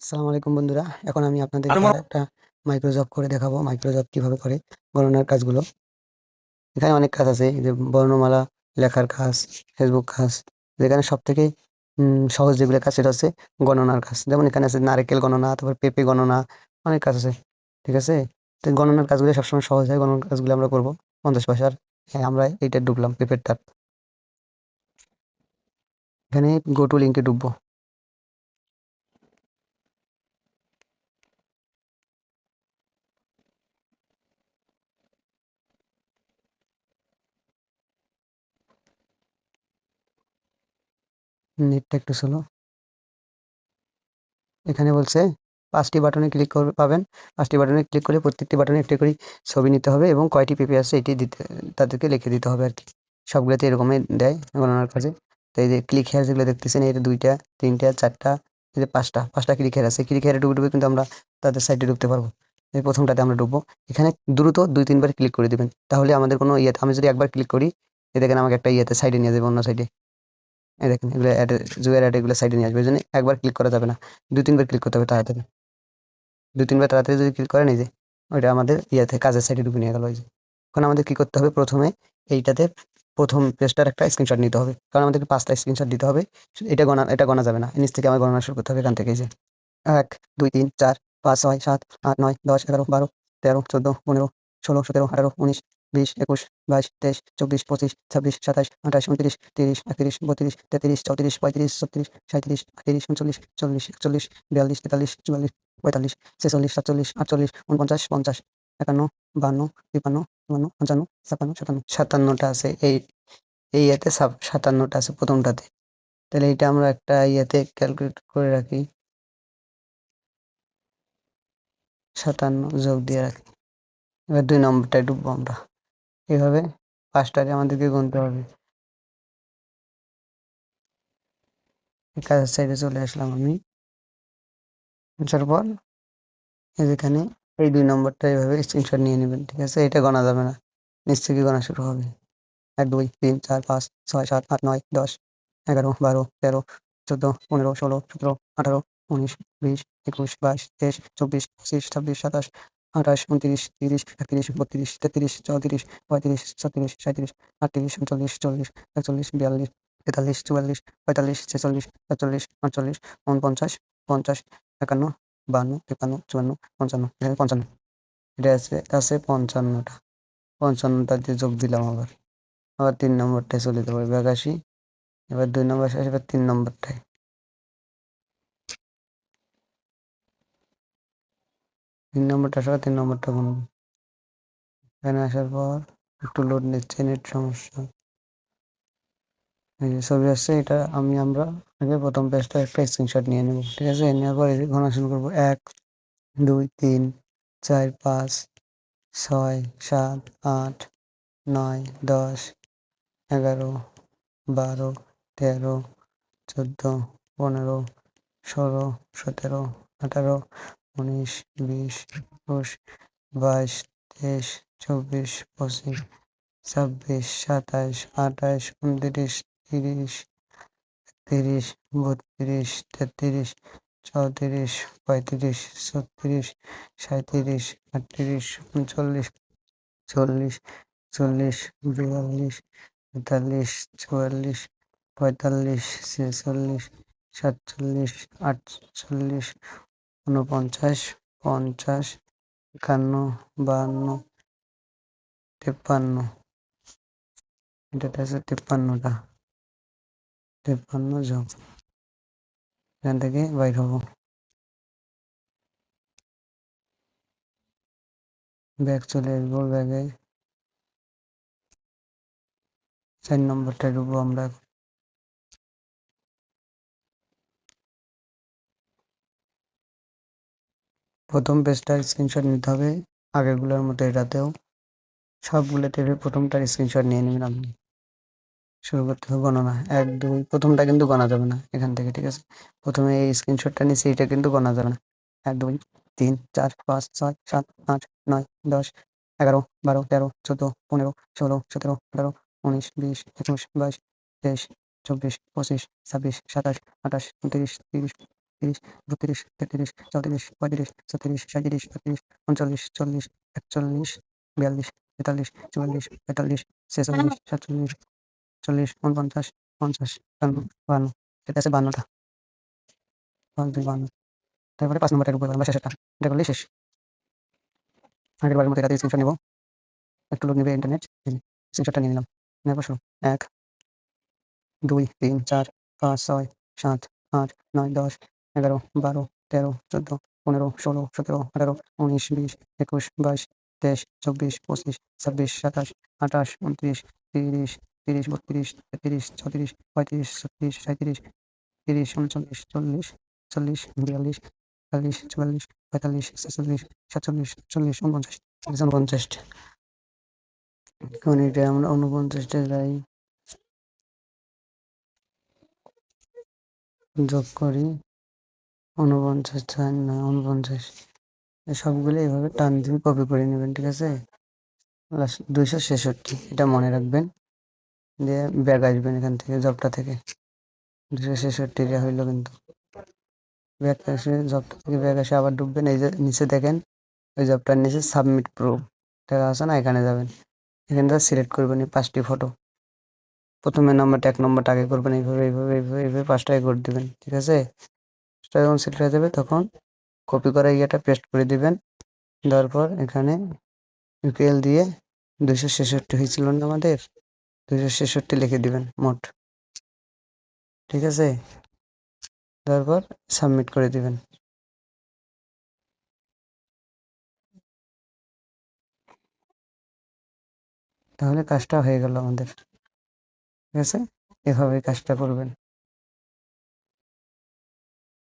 আসসালামু আলাইকুম বন্ধুরা। এখন আমি আপনাদেরকে আরেকটা মাইক্রোজব করে দেখাবো। মাইক্রোজব কিভাবে করে গণনার কাজগুলো। এখানে অনেক কাজ আছে, এই যে বর্ণমালা লেখার কাজ, ফেসবুক কাজ। যেখানে সবথেকে সহজ যেগুলো কাজ সেটা হচ্ছে গণনার কাজ। যেমন এখানে আছে নারকেল গণনা, তারপর পেঁপে গণনা, অনেক কাজ আছে। ঠিক আছে? তো গণনার কাজগুলো সবসময় সহজ হয়। গণনার কাজগুলো আমরা করবো 50 পয়সার। হ্যাঁ, আমরা এইটা ঢুকলাম পেঁপেরটা। এখানে গো টু লিঙ্কে ঢুকবো। নেটটা একটু স্লো। এখানে বলছে ৫টি বাটনে ক্লিক করে পাবেন। ৫টি বাটনে ক্লিক করে প্রত্যেকটি বাটনে একটি করে ছবি নিতে হবে এবং কয়টি পেঁপে আছে এটি দিতে, তাদেরকে লিখে দিতে হবে আরকি। সবগুলোতে এরকমই দেয় গণনার কাজে। তো এই যে ক্লিক হেয়ার যেগুলো দেখতেছেন, এটা ২ টা, ৩ টা, ৪ টা, এই যে ৫ টা ক্লিক হেয়ার আছে। ক্লিক হেয়ারে ডুবে, ডুবে কিন্তু আমরা তাদের সাইটে ঢুকতে পারবো। এই ১ম টাতে আমরা ঢুকবো। এখানে দ্রুত ২-৩ বার ক্লিক করে দিবেন। তাহলে আমাদের কোনো ইয়েতে, আমি যদি একবার ক্লিক করি, এই দেখেন আমাকে একটা ইয়েতে সাইডে নিয়ে যাবে, অন্য সাইডে। এই দেখেন এগুলো অ্যাড, জুয়ের অ্যাড এগুলো সাইডে নিয়ে আসবে। এইজন্য একবার ক্লিক করা যাবে না। ২-৩ বার ক্লিক করতে হবে তাড়াতাড়ি। ২-৩ বার তাড়াতাড়ি যদি ক্লিক করেন, এই যে ওইটা আমাদের ইয়েতে কাজের সাইডে ঢুকে নিয়ে গেল। এই যে এখন আমাদের কি করতে হবে, প্রথমে এইটাতে ১ম পেজটার একটা স্ক্রিনশট নিতে হবে। কারণ আমাদেরকে ৫টা স্ক্রিনশট দিতে হবে। এটা গণা যাবে না। নিচ থেকে আমার গণনা শুরু করতে হবে, এখান থেকে। এই যে ১, ২, ৩, ৪, ৫, ৬, ৭, ৮, ৯, ১০, ১১, ১২, ১৩, ১৪, ১৫, ১৬, ১৭, ১৮, ১৯, ২০, ২১, ২২, ২৩, ২৪, ২৫, ২৬, ২৭, ২৮, ২৯, ৩০, ৩১, ৩২, ৩৩, ৩৪, ৩৫, ৩৬, ৩৭, ৩৮, ৩৯, ৪০, ৪১, ৪২, ৪৩, ৪৪, ৪৫, ৪৬, ৪৭, ৪৮, ৪৯, ৫০, ৫১, ৫২, ৫৩, ৫৪, ৫৫, ৫৬, ৫৭, ৫৭টা আছে। এই ইয়েতে ৫৭টা আছে প্রথমটাতে। তাহলে এটা আমরা একটা ইয়েতে ক্যালকুলেট করে রাখি। ৫৭ যোগ দিয়ে রাখি। এবার ২ নম্বরটায় ঢুকবো আমরা। এভাবে ৫টারে আমাদেরকে গুনতে হবে। কাজের সাইডে চলে আসলাম আমি। আসার পর এই যেখানে এই ২ নম্বরটা এভাবে স্ক্রিনশট নিয়ে নেবেন। ঠিক আছে? এটা গণা যাবে না। নিচ থেকে গণা শুরু হবে। ১, ২, ৩, ৪, ৫, ৬, ৭, ৮, ৯, ১০, ১১, ১২, ১৩, ১৪, ১৫, ১৬, ১৭, ১৮, ১৯, ২০, ২১, ২২, ২৩, ২৪, ২৫, ২৬, ২৭, ২৮, ২৯, ৩০, ৩১, ৩২, ৩৩, ৩৪, ৩৫, ৩৬, ৩৭, ৩৮, ৩৯, ৪০, ৪১, ৪২, ৪৩, ৪৪, ৪৫, ৪৬, ৪৭, ৪৮, ৪৯, ৫০, ৫১, ৫২, ৫৩, ৫৪, ৫৫, এখানে ৫৫। এটা আছে ৫৫টা। ৫৫টা দিয়ে যোগ দিলাম আবার। আবার ৩ নম্বরটায় চলে যাবো। ব্যাক আসি। এবার ২ নম্বর শেষ, এবার ৩ নম্বরটায়। ৩ নম্বরটা আসার পর ৩ নম্বরটা গুনবো। এখানে আসার পর একটু লোড নিচ্ছে, নেট সমস্যা। এই যে ছবি আসছে, এটা আমরা আগে প্রথম পেজটা একটা স্ক্রিনশট নিয়ে নেব। ঠিক আছে? নেওয়ার পর এই যে গণনা শুরু করবো। ১, ২, ৩, ৪, ৫, ৬, ৭, ৮, ৯, ১০, ১১, ১২, ১৩, ১৪, ১৫, ১৬, ১৭, ১৮, ১৯, ২০, ২১, ২২, ২৩, ২৪, ২৫, ২৬, ২৭, ২৮, ২৯, ৩০, ৩১, ৩২, ৩৩, ৩৪, ৩৫, ৩৬, ৩৭, ৩৮, ৩৯, ৪০, ৪১, ৪২, ৪৩, ৪৪, ৪৫, ৪৬, ৪৭, ৪৮, ৪৯, ৫০, ৫১, ৫২, ৫৩, এটাতে আছে ৫৩টা। ৫৩ যোগ। এখান থেকে বাইর হবো। ব্যাক চলে আসবো। ব্যাগে ৪ নম্বরটায় ঢুকবো আমরা। প্রথম পেজটার স্ক্রিনশট নিতে হবে। আগেরগুলোর মতো এটাতেও সবগুলোতে প্রথমটার স্ক্রিনশট নিয়ে নেবেন আপনি। শুরু করতে হবে গণনা। ১, ২, প্রথমটা কিন্তু গণা যাবে না এখান থেকে। ঠিক আছে? প্রথমে এই স্ক্রিনশটটা নিচ্ছি, এটা কিন্তু গণা যাবে না। ১, ২, ৩, ৪, ৫, ৬, ৭, ৮, ৯, ১০, ১১, ১২, ১৩, ১৪, ১৫, ১৬, ১৭, ১৮, ১৯, ২০, ২১, ২২, ২৩, ২৪, ২৫, ২৬, ২৭, ২৮, ২৯, ৩০, 30, 32, 33, 34, 35, 36, 37, 38, 39, 40, 41, 42, 43, 44, 45, 46, 47, 40, 49, 50, 52, এটা আছে 52টা। 1, 2, 52। তারপরে 5 নম্বরটার উপরে আমরা শেষেরটা। এটা করলেই শেষ। আগের বারের মতো এটাতে স্ক্রিনশট নিব। একটু লোড নেবে ইন্টারনেট। স্ক্রিনশটটা নিয়ে নিলাম। নেওয়ার পর শুরু। 1, 2, 3, 4, 5, 6, 7, 8, 9, 10, 11, 12, 13, 14, 15, 16, 17, 18, 19, 20, 21, 22, 23, 24, 25, 26, 27, 28, 29, 30, 30, 32, 33, 34, 35, 36, 37, 30, 39, 40, 41, 42, 43, 44, 45, 46, 47, 48, 49, 49। এখন এটা আমরা 49টা যাই যোগ করি। 49, 4, 9, 49 সবগুলো এইভাবে টান দিয়ে কপি করে নেবেন, ঠিক আছে? 266 এটা মনে রাখবেন, দিয়ে ব্যাগ আসবেন এখান থেকে জবটা থেকে। 266 হইলো, কিন্তু ব্যাগ আসে জবটা থেকে, ব্যাগ আসে আবার ঢুকবেন। এই যে নিচে দেখেন ওই জবটার নিচে সাবমিট প্রুফ দেখা আছে না, এখানে যাবেন। এখানে সিলেক্ট করবেন এই 5টি ফটো। প্রথমে নাম্বারটা 1 নম্বরটা আগে করবেন, এইভাবে এইভাবে এইভাবে এইভাবে 5টায় করে দিবেন, ঠিক আছে? যখন সিলেক্ট হয়ে যাবে তখন কপি করা ইয়েটা পেস্ট করে দিবেন। দেওয়ার পর এখানে ইউপিএল দিয়ে 266 হয়েছিল না আমাদের, 266 লিখে দিবেন মোট, ঠিক আছে? দেওয়ার পর সাবমিট করে দিবেন। তাহলে কাজটা হয়ে গেল আমাদের, ঠিক আছে? এভাবে কাজটা করবেন।